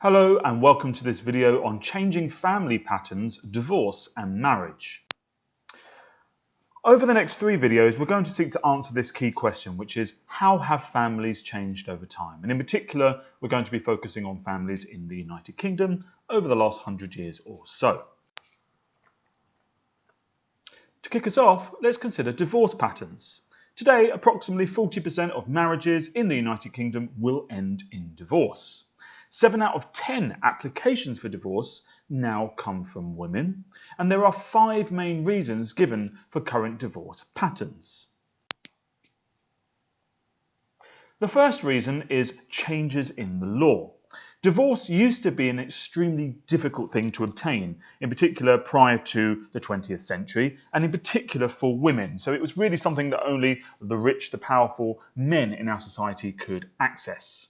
Hello and welcome to this video on changing family patterns, divorce and marriage. Over the next 3 videos, we're going to seek to answer this key question, which is how have families changed over time? And in particular, we're going to be focusing on families in the United Kingdom over the last 100 years or so. To kick us off, let's consider divorce patterns. Today, approximately 40% of marriages in the United Kingdom will end in divorce. 7 out of 10 applications for divorce now come from women, and there are 5 main reasons given for current divorce patterns. The first reason is changes in the law. Divorce used to be an extremely difficult thing to obtain, in particular prior to the 20th century, and in particular for women. So it was really something that only the rich, the powerful men in our society could access.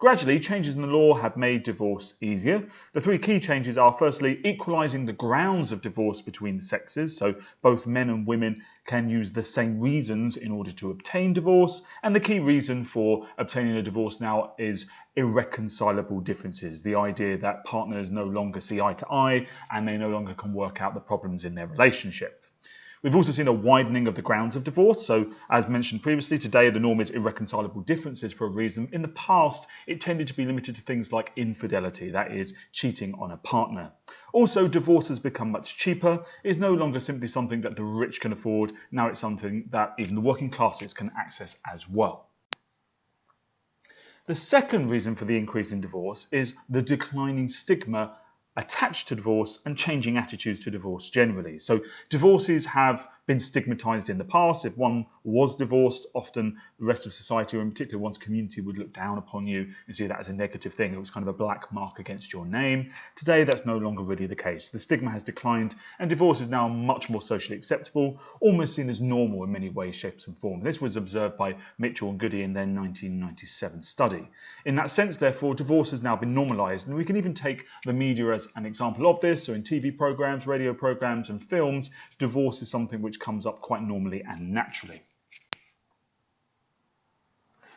Gradually, changes in the law have made divorce easier. The 3 key changes are firstly, equalising the grounds of divorce between the sexes, so both men and women can use the same reasons in order to obtain divorce, and the key reason for obtaining a divorce now is irreconcilable differences, the idea that partners no longer see eye to eye and they no longer can work out the problems in their relationship. We've also seen a widening of the grounds of divorce. So as mentioned previously, today the norm is irreconcilable differences for a reason. In the past, it tended to be limited to things like infidelity, that is, cheating on a partner. Also, divorce has become much cheaper. It's no longer simply something that the rich can afford. Now it's something that even the working classes can access as well. The second reason for the increase in divorce is the declining stigma attached to divorce and changing attitudes to divorce generally. So divorces have been stigmatized in the past. If one was divorced, often the rest of society, or in particular one's community, would look down upon you and see that as a negative thing. It was kind of a black mark against your name. Today, that's no longer really the case. The stigma has declined and divorce is now much more socially acceptable, almost seen as normal in many ways, shapes and forms. This was observed by Mitchell and Goody in their 1997 study. In that sense, therefore, divorce has now been normalized, and we can even take the media as an example of this. So in TV programs, radio programs and films, divorce is something which comes up quite normally and naturally.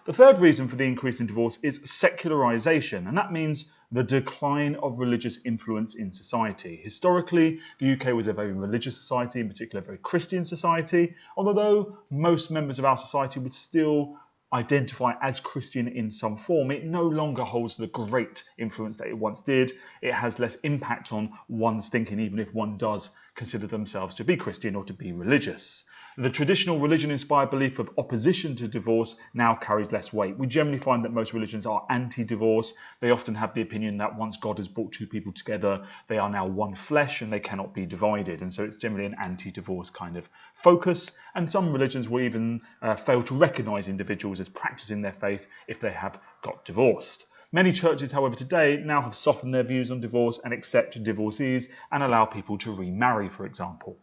The third reason for the increase in divorce is secularization, and that means the decline of religious influence in society. Historically, the UK was a very religious society, in particular a very Christian society, although most members of our society would still identify as Christian in some form. It no longer holds the great influence that it once did. It has less impact on one's thinking, even if one does consider themselves to be Christian or to be religious. The traditional religion-inspired belief of opposition to divorce now carries less weight. We generally find that most religions are anti-divorce. They often have the opinion that once God has brought 2 people together, they are now one flesh and they cannot be divided. And so it's generally an anti-divorce kind of focus. And some religions will even fail to recognize individuals as practicing their faith if they have got divorced. Many churches, however, today now have softened their views on divorce and accept divorcees and allow people to remarry, for example.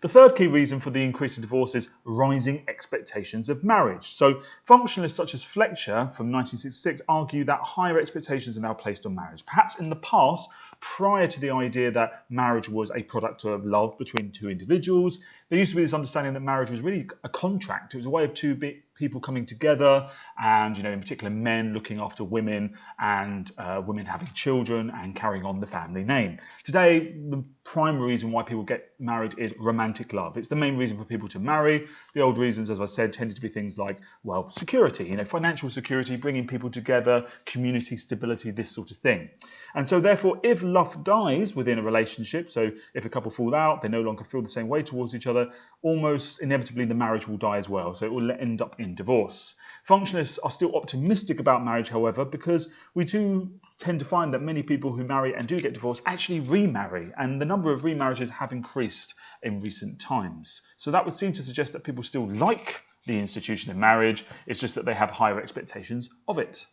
The third key reason for the increase in divorce is rising expectations of marriage. So functionalists such as Fletcher from 1966 argue that higher expectations are now placed on marriage. Perhaps in the past, prior to the idea that marriage was a product of love between 2 individuals, there used to be this understanding that marriage was really a contract. It was a way of 2 people coming together and, in particular men looking after women and women having children and carrying on the family name. Today, the primary reason why people get married is romantic love. It's the main reason for people to marry. The old reasons, as I said, tended to be things like, well, security, financial security, bringing people together, community stability, this sort of thing. And so therefore, if love dies within a relationship, so if a couple fall out, they no longer feel the same way towards each other, almost inevitably the marriage will die as well. So it will end up in divorce. Functionalists are still optimistic about marriage, however, because we do tend to find that many people who marry and do get divorced actually remarry, and the number of remarriages have increased in recent times. So that would seem to suggest that people still like the institution of marriage, it's just that they have higher expectations of it.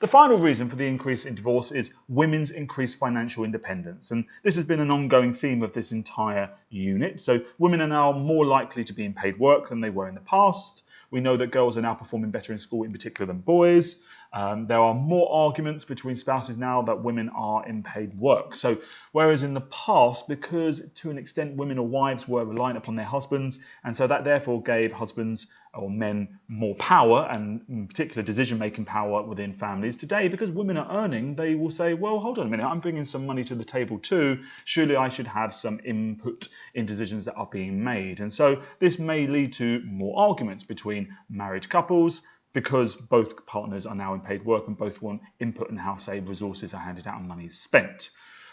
The final reason for the increase in divorce is women's increased financial independence. And this has been an ongoing theme of this entire unit. So women are now more likely to be in paid work than they were in the past. We know that girls are now performing better in school in particular than boys. There are more arguments between spouses now that women are in paid work. So whereas in the past, because to an extent women or wives were reliant upon their husbands, and so that therefore gave husbands or men more power, and in particular decision-making power within families. Today, because women are earning, they will say, well, hold on a minute, I'm bringing some money to the table too. Surely I should have some input in decisions that are being made. And so this may lead to more arguments between married couples, because both partners are now in paid work and both want input in how, say, resources are handed out and money is spent.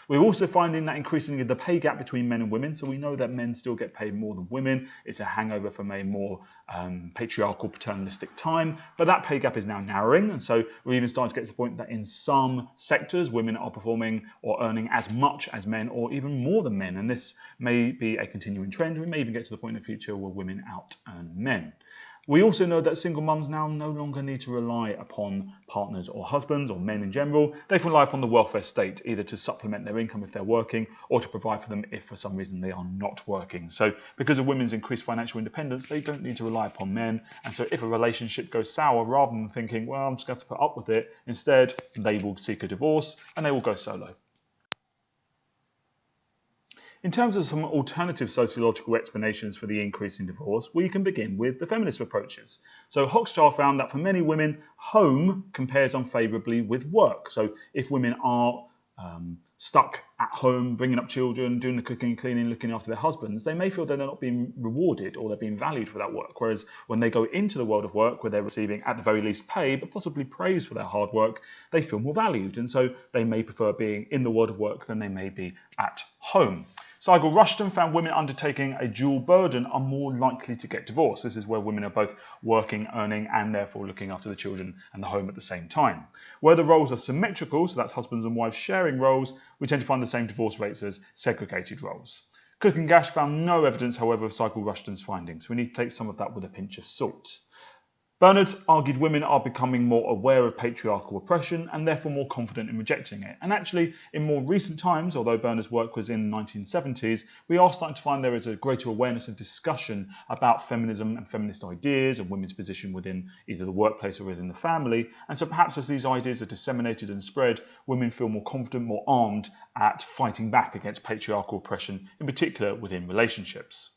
We're also finding that increasingly the pay gap between men and women, so we know that men still get paid more than women. It's a hangover from a more patriarchal, paternalistic time, but that pay gap is now narrowing, and so we're even starting to get to the point that in some sectors, women are performing or earning as much as men or even more than men, and this may be a continuing trend. We may even get to the point in the future where women out-earn men. We also know that single mums now no longer need to rely upon partners or husbands or men in general. They can rely upon the welfare state, either to supplement their income if they're working or to provide for them if for some reason they are not working. So because of women's increased financial independence, they don't need to rely upon men. And so if a relationship goes sour, rather than thinking, well, I'm just going to have to put up with it, instead they will seek a divorce and they will go solo. In terms of some alternative sociological explanations for the increase in divorce, we can begin with the feminist approaches. So Hochschild found that for many women, home compares unfavourably with work. So if women are stuck at home, bringing up children, doing the cooking, cleaning, looking after their husbands, they may feel that they're not being rewarded or they're being valued for that work. Whereas when they go into the world of work, where they're receiving at the very least pay, but possibly praise for their hard work, they feel more valued. And so they may prefer being in the world of work than they may be at home. Sigel Rushton found women undertaking a dual burden are more likely to get divorced. This is where women are both working, earning, and therefore looking after the children and the home at the same time. Where the roles are symmetrical, so that's husbands and wives sharing roles, we tend to find the same divorce rates as segregated roles. Cook and Gash found no evidence, however, of Sigel Rushton's findings. We need to take some of that with a pinch of salt. Bernard argued women are becoming more aware of patriarchal oppression and therefore more confident in rejecting it. And actually, in more recent times, although Bernard's work was in the 1970s, we are starting to find there is a greater awareness and discussion about feminism and feminist ideas and women's position within either the workplace or within the family. And so perhaps as these ideas are disseminated and spread, women feel more confident, more armed at fighting back against patriarchal oppression, in particular within relationships.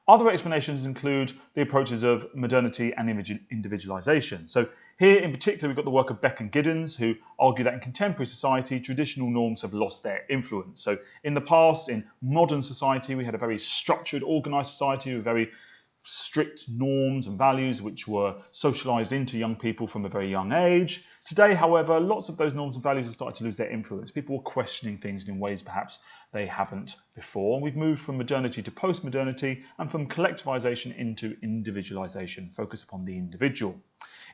Other explanations include the approaches of modernity and individualization. So here in particular, we've got the work of Beck and Giddens, who argue that in contemporary society, traditional norms have lost their influence. So in the past, in modern society, we had a very structured, organized society with very strict norms and values which were socialized into young people from a very young age. Today, however, lots of those norms and values have started to lose their influence. People are questioning things in ways perhaps they haven't before. And we've moved from modernity to post-modernity and from collectivization into individualization, focus upon the individual.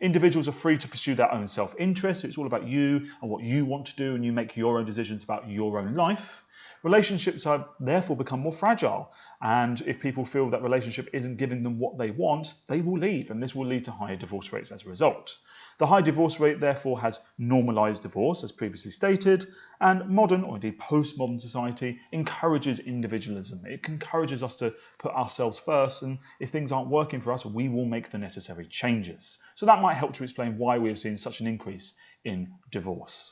Individuals are free to pursue their own self-interest. It's all about you and what you want to do, and you make your own decisions about your own life. Relationships have therefore become more fragile, and if people feel that relationship isn't giving them what they want, they will leave, and this will lead to higher divorce rates as a result. The high divorce rate therefore has normalised divorce, as previously stated, and modern, or indeed postmodern society encourages individualism. It encourages us to put ourselves first, and if things aren't working for us, we will make the necessary changes. So that might help to explain why we have seen such an increase in divorce.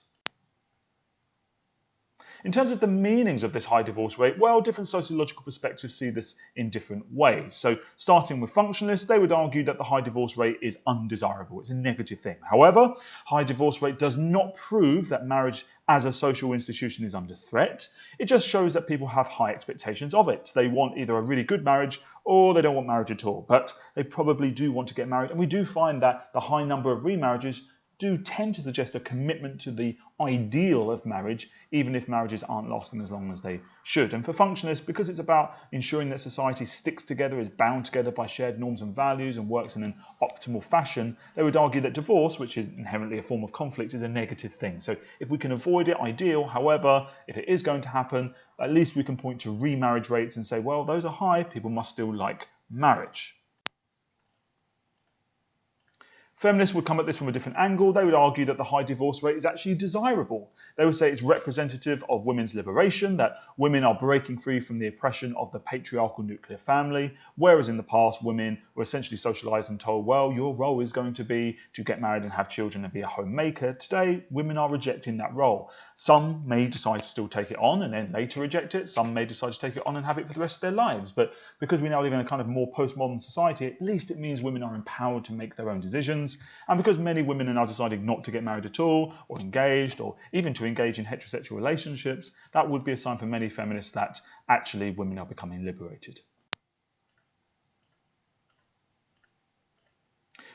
In terms of the meanings of this high divorce rate, well, different sociological perspectives see this in different ways. So starting with functionalists, they would argue that the high divorce rate is undesirable. It's a negative thing. However, high divorce rate does not prove that marriage as a social institution is under threat. It just shows that people have high expectations of it. They want either a really good marriage or they don't want marriage at all. But they probably do want to get married. And we do find that the high number of remarriages do tend to suggest a commitment to the ideal of marriage, even if marriages aren't lasting as long as they should. And for functionalists, because it's about ensuring that society sticks together, is bound together by shared norms and values, and works in an optimal fashion, they would argue that divorce, which is inherently a form of conflict, is a negative thing. So if we can avoid it, ideal. However, if it is going to happen, at least we can point to remarriage rates and say, well, those are high, people must still like marriage. Feminists would come at this from a different angle. They would argue that the high divorce rate is actually desirable. They would say it's representative of women's liberation, that women are breaking free from the oppression of the patriarchal nuclear family, whereas in the past women were essentially socialized and told, well, your role is going to be to get married and have children and be a homemaker. Today, women are rejecting that role. Some may decide to still take it on and then later reject it. Some may decide to take it on and have it for the rest of their lives. But because we now live in a kind of more postmodern society, at least it means women are empowered to make their own decisions. And because many women are now deciding not to get married at all, or engaged, or even to engage in heterosexual relationships, that would be a sign for many feminists that actually women are becoming liberated.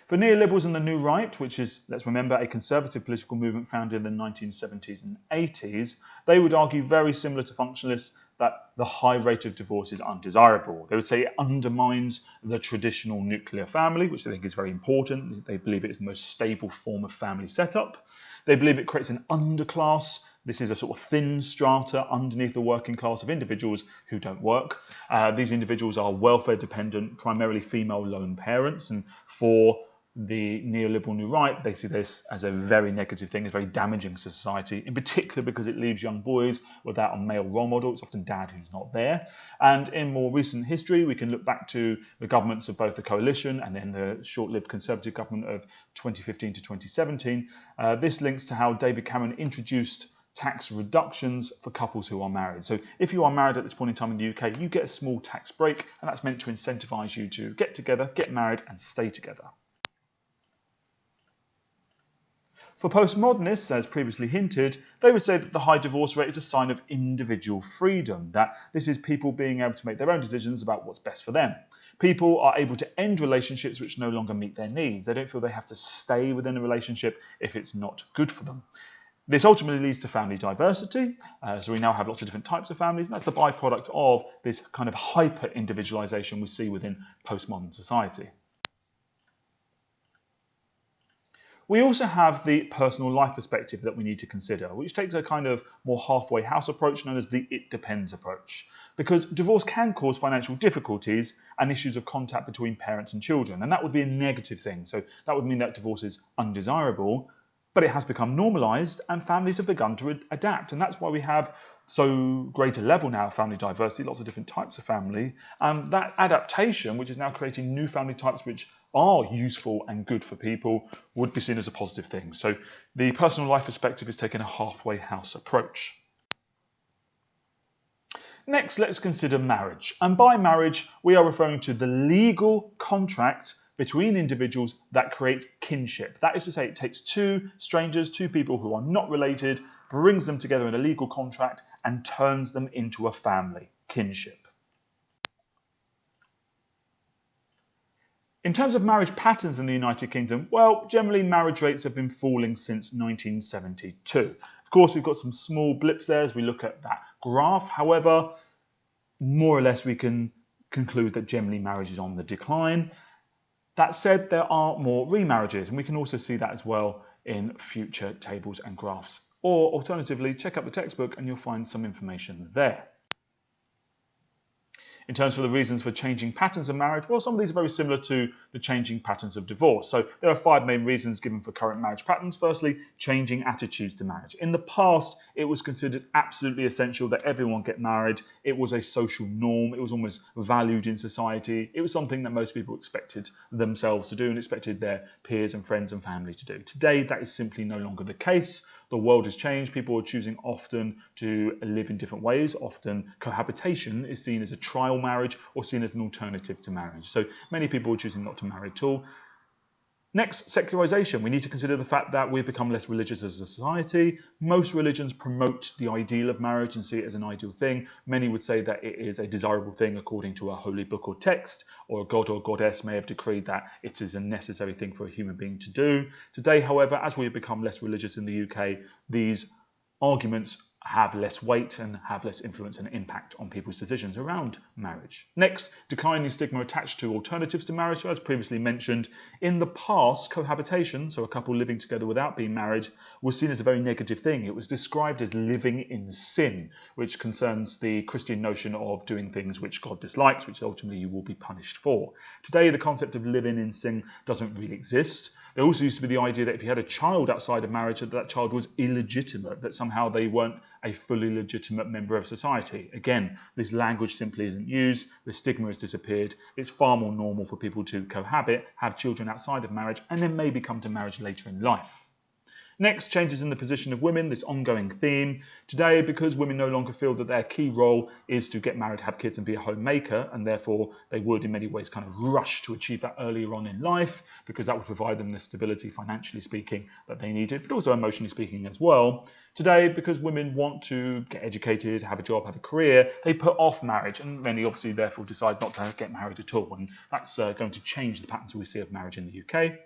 For neoliberals and the New Right, which is, let's remember, a conservative political movement founded in the 1970s and 80s, they would argue very similar to functionalists that the high rate of divorce is undesirable. They would say it undermines the traditional nuclear family, which they think is very important. They believe it is the most stable form of family setup. They believe it creates an underclass. This is a sort of thin strata underneath the working class of individuals who don't work. These individuals are welfare dependent, primarily female lone parents, and for the neoliberal New Right, they see this as a very negative thing. It's very damaging to society, in particular because it leaves young boys without a male role model. It's often dad who's not there. And in more recent history, we can look back to the governments of both the coalition and then the short-lived Conservative government of 2015 to 2017. This links to how David Cameron introduced tax reductions for couples who are married. So if you are married at this point in time in the UK, you get a small tax break, and that's meant to incentivize you to get together, get married, and stay together. For postmodernists, as previously hinted, they would say that the high divorce rate is a sign of individual freedom, that this is people being able to make their own decisions about what's best for them. People are able to end relationships which no longer meet their needs. They don't feel they have to stay within a relationship if it's not good for them. This ultimately leads to family diversity, so we now have lots of different types of families, and that's the byproduct of this kind of hyper-individualization we see within postmodern society. We also have the personal life perspective that we need to consider, which takes a kind of more halfway house approach known as the it depends approach. Because divorce can cause financial difficulties and issues of contact between parents and children, and that would be a negative thing. So that would mean that divorce is undesirable, but it has become normalised and families have begun to adapt. And that's why we have so great a level now of family diversity, lots of different types of family. And that adaptation, which is now creating new family types which are useful and good for people, would be seen as a positive thing. So the personal life perspective is taking a halfway house approach. Next, let's consider marriage. And by marriage, we are referring to the legal contract between individuals that creates kinship. That is to say, it takes two strangers, two people who are not related, brings them together in a legal contract and turns them into a family, kinship. In terms of marriage patterns in the United Kingdom, well, generally marriage rates have been falling since 1972. Of course, we've got some small blips there as we look at that graph. However, more or less we can conclude that generally marriage is on the decline. That said, there are more remarriages, and we can also see that as well in future tables and graphs. Or alternatively, check out the textbook and you'll find some information there. In terms of the reasons for changing patterns of marriage, well, some of these are very similar to the changing patterns of divorce. So there are 5 main reasons given for current marriage patterns. Firstly, changing attitudes to marriage. In the past, it was considered absolutely essential that everyone get married. It was a social norm. It was almost valued in society. It was something that most people expected themselves to do and expected their peers and friends and family to do. Today, that is simply no longer the case. The world has changed. People are choosing often to live in different ways. Often cohabitation is seen as a trial marriage or seen as an alternative to marriage. So many people are choosing not to marry at all. Next, secularization. We need to consider the fact that we've become less religious as a society. Most religions promote the ideal of marriage and see it as an ideal thing. Many would say that it is a desirable thing according to a holy book or text, or a god or goddess may have decreed that it is a necessary thing for a human being to do. Today, however, as we have become less religious in the UK, these arguments have less weight and have less influence and impact on people's decisions around marriage. Next, declining stigma attached to alternatives to marriage. As previously mentioned, in the past, cohabitation, so a couple living together without being married, was seen as a very negative thing. It was described as living in sin, which concerns the Christian notion of doing things which God dislikes, which ultimately you will be punished for. Today, the concept of living in sin doesn't really exist. There also used to be the idea that if you had a child outside of marriage, that child was illegitimate, that somehow they weren't a fully legitimate member of society. Again, this language simply isn't used, the stigma has disappeared, it's far more normal for people to cohabit, have children outside of marriage, and then maybe come to marriage later in life. Next, changes in the position of women, this ongoing theme. Today, because women no longer feel that their key role is to get married, have kids and be a homemaker, and therefore they would in many ways kind of rush to achieve that earlier on in life, because that would provide them the stability, financially speaking, that they needed, but also emotionally speaking as well. Today, because women want to get educated, have a job, have a career, they put off marriage, and many obviously therefore decide not to get married at all, and that's going to change the patterns we see of marriage in the UK.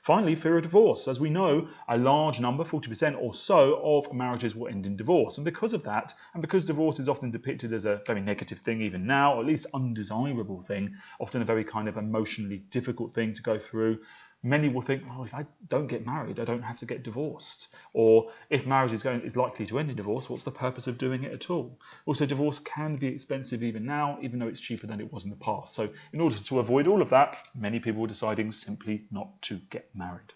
Finally, fear of divorce. As we know, a large number, 40% or so, of marriages will end in divorce. And because of that, and because divorce is often depicted as a very negative thing even now, or at least undesirable thing, often a very kind of emotionally difficult thing to go through, many will think, well, if I don't get married, I don't have to get divorced. Or if marriage is likely to end in divorce, what's the purpose of doing it at all? Also, divorce can be expensive even now, even though it's cheaper than it was in the past. So in order to avoid all of that, many people are deciding simply not to get married.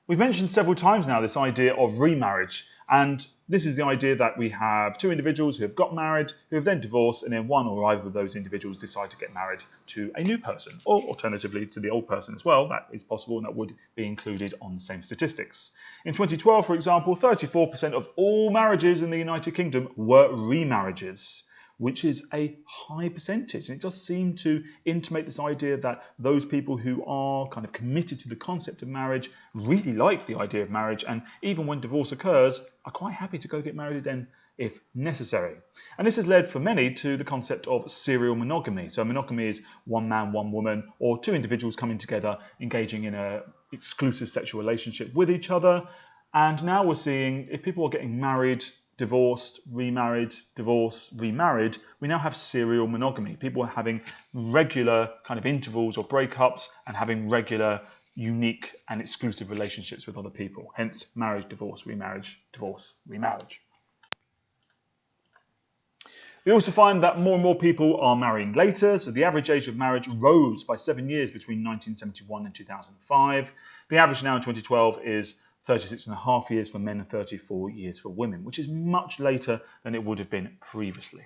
We've mentioned several times now this idea of remarriage, and this is the idea that we have two individuals who have got married, who have then divorced, and then one or either of those individuals decide to get married to a new person, or alternatively to the old person as well. That is possible, and that would be included on the same statistics. In 2012, for example, 34% of all marriages in the United Kingdom were remarriages, which is a high percentage. And it does seem to intimate this idea that those people who are kind of committed to the concept of marriage really like the idea of marriage, and even when divorce occurs, are quite happy to go get married again if necessary. And this has led for many to the concept of serial monogamy. So monogamy is one man, one woman, or two individuals coming together, engaging in an exclusive sexual relationship with each other. And now we're seeing if people are getting married, divorced, remarried, divorced, remarried, we now have serial monogamy. People are having regular kind of intervals or breakups and having regular, unique and exclusive relationships with other people. Hence, marriage, divorce, remarriage, divorce, remarriage. We also find that more and more people are marrying later, so the average age of marriage rose by 7 years between 1971 and 2005. The average now in 2012 is 36.5 years for men and 34 years for women, which is much later than it would have been previously.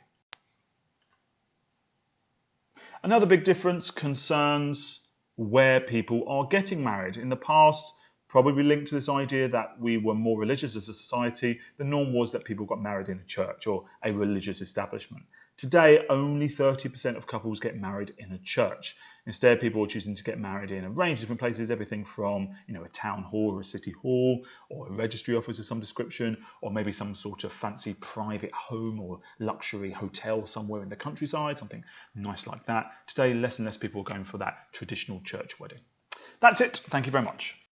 Another big difference concerns where people are getting married. In the past, probably linked to this idea that we were more religious as a society, the norm was that people got married in a church or a religious establishment. Today, only 30% of couples get married in a church. Instead, people are choosing to get married in a range of different places, everything from a town hall or a city hall, or a registry office of some description, or maybe some sort of fancy private home or luxury hotel somewhere in the countryside, something nice like that. Today, less and less people are going for that traditional church wedding. That's it. Thank you very much.